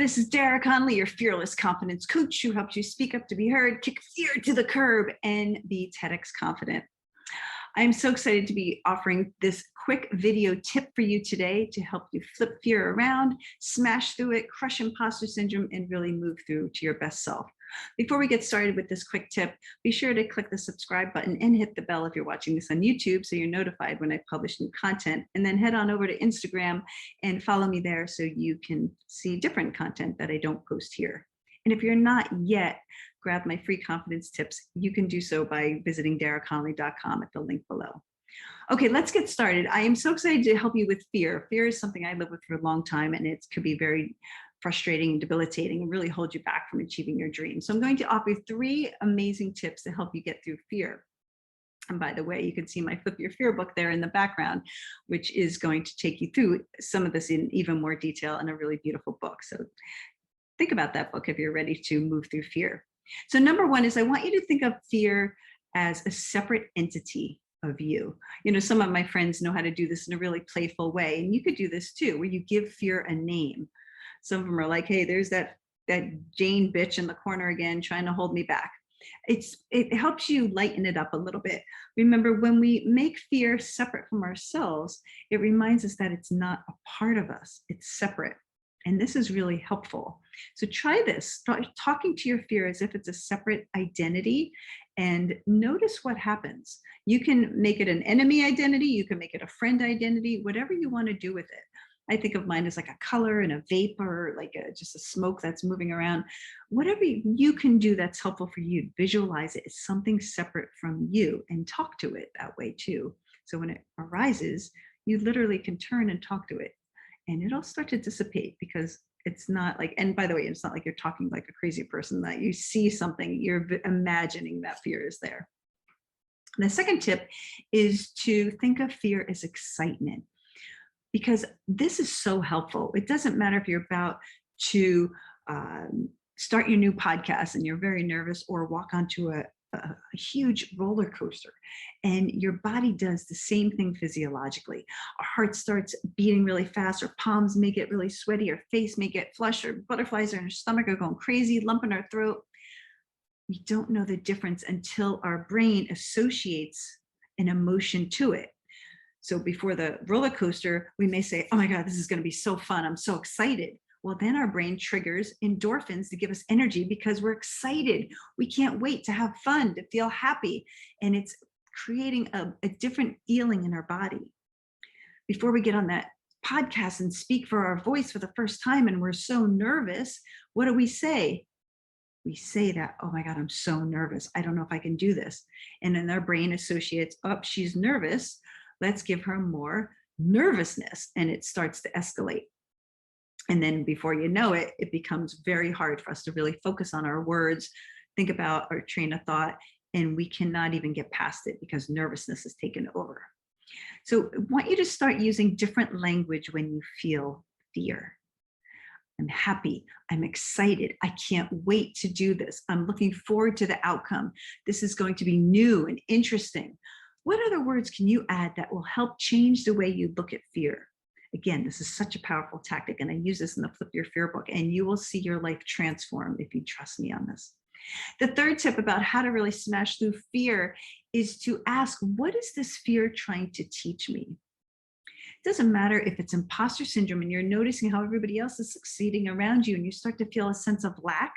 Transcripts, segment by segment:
this is Dara, Connolly, your fearless confidence coach who helps you speak up to be heard, kick fear to the curb, and be TEDx confident. I'm so excited to be offering this quick video tip for you today to help you flip fear around, smash through it, crush imposter syndrome, and really move through to your best self. Before we get started with this quick tip, be sure to click the subscribe button and hit the bell if you're watching this on YouTube so you're notified when I publish new content. And then head on over to Instagram and follow me there so you can see different content that I don't post here. And if you're not yet, grab my free confidence tips. You can do so by visiting daraconnolly.com at the link below. Okay, let's get started. I am so excited to help you with fear. Fear is something I live with for a long time, and it could be very frustrating and debilitating and really hold you back from achieving your dreams. So I'm going to offer you 3 amazing tips to help you get through fear. And by the way, you can see my Flip Your Fear book there in the background, which is going to take you through some of this in even more detail in a really beautiful book. So think about that book if you're ready to move through fear. So number 1 is I want you to think of fear as a separate entity of you. You know, some of my friends know how to do this in a really playful way, and you could do this too, where you give fear a name. Some of them are like, hey, there's that Jane bitch in the corner again, trying to hold me back. It helps you lighten it up a little bit. Remember, when we make fear separate from ourselves, it reminds us that it's not a part of us, it's separate. And this is really helpful. So try this, start talking to your fear as if it's a separate identity and notice what happens. You can make it an enemy identity, you can make it a friend identity, whatever you want to do with it. I think of mine as like a color and a vapor, like just a smoke that's moving around. Whatever you can do that's helpful for you, visualize it as something separate from you and talk to it that way too. So when it arises, you literally can turn and talk to it and it'll start to dissipate because it's not like, and by the way, it's not like you're talking like a crazy person, that you see something, you're imagining that fear is there. The second tip is to think of fear as excitement, because this is so helpful. It doesn't matter if you're about to start your new podcast and you're very nervous, or walk onto a huge roller coaster and your body does the same thing physiologically. Our heart starts beating really fast, our palms may get really sweaty, our face may get flushed, or butterflies in our stomach are going crazy, lump in our throat. We don't know the difference until our brain associates an emotion to it. So before the roller coaster, we may say, oh my God, this is going to be so fun, I'm so excited. Well, then our brain triggers endorphins to give us energy because we're excited. We can't wait to have fun, to feel happy. And it's creating a different feeling in our body. Before we get on that podcast and speak for our voice for the first time and we're so nervous, what do we say? We say that, oh my God, I'm so nervous. I don't know if I can do this. And then our brain associates, oh, she's nervous. Let's give her more nervousness. And it starts to escalate. And then before you know it, it becomes very hard for us to really focus on our words, think about our train of thought, and we cannot even get past it because nervousness has taken over. So I want you to start using different language when you feel fear. I'm happy, I'm excited, I can't wait to do this. I'm looking forward to the outcome. This is going to be new and interesting. What other words can you add that will help change the way you look at fear? Again, this is such a powerful tactic, and I use this in the Flip Your Fear book, and you will see your life transform if you trust me on this. The third tip about how to really smash through fear is to ask, what is this fear trying to teach me? It doesn't matter if it's imposter syndrome and you're noticing how everybody else is succeeding around you and you start to feel a sense of lack.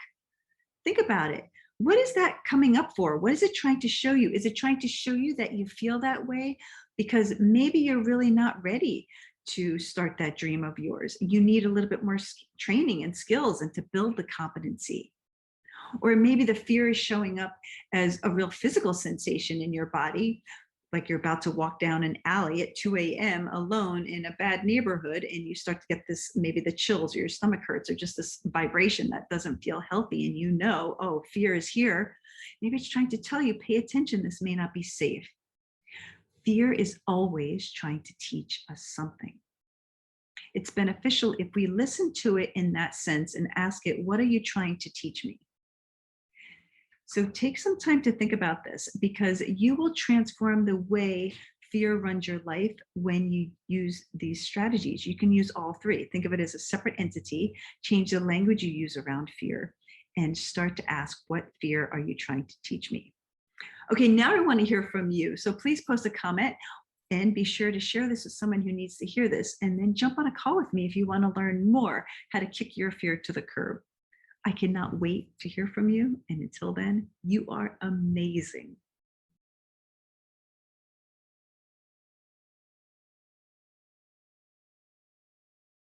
Think about it. What is that coming up for? What is it trying to show you? Is it trying to show you that you feel that way because maybe you're really not ready to start that dream of yours? You need a little bit more training and skills and to build the competency. Or maybe the fear is showing up as a real physical sensation in your body, like you're about to walk down an alley at 2 a.m. alone in a bad neighborhood, and you start to get this, maybe the chills or your stomach hurts or just this vibration that doesn't feel healthy, and you know, oh, fear is here. Maybe it's trying to tell you, pay attention, this may not be safe. Fear is always trying to teach us something. It's beneficial if we listen to it in that sense and ask it, what are you trying to teach me? So take some time to think about this, because you will transform the way fear runs your life when you use these strategies. You can use all three. Think of it as a separate entity, change the language you use around fear, and start to ask, what fear are you trying to teach me? Okay, now I want to hear from you. So please post a comment and be sure to share this with someone who needs to hear this, and then jump on a call with me if you want to learn more how to kick your fear to the curb. I cannot wait to hear from you. And until then, you are amazing.